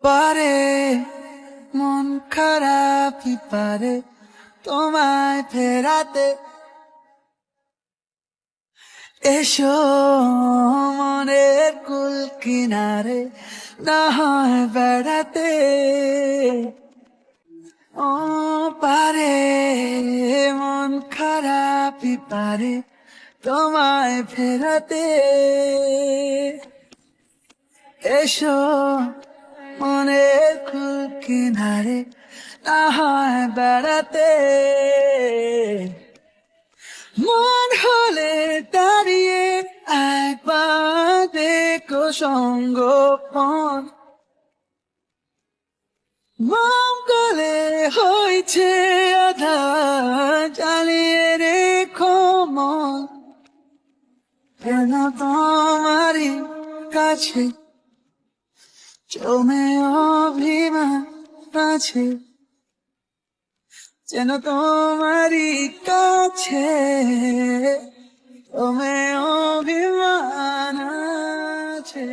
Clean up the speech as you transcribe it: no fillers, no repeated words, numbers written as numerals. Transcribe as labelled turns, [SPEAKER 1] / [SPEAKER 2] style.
[SPEAKER 1] পারে মন খারাপই পারে তোমায় ফেরাতে। এসো মনের কুল কিনারে না হয় বেড়াতে। ও পারে মন খারাপই পারে তোমায় ফেরাতে। এসো মনের কুল কিনারে না হয় বেড়াতে। মন হলে দাঁড়িয়ে একবার দেখো সঙ্গোপন। মন গলে হয়েছে আধা জ্বালিয়ে রেখো মন। কেন তোমারই কাছে জমে অভিমান আছে, যেন তোমারই কাছে জমে অভিমান আছে।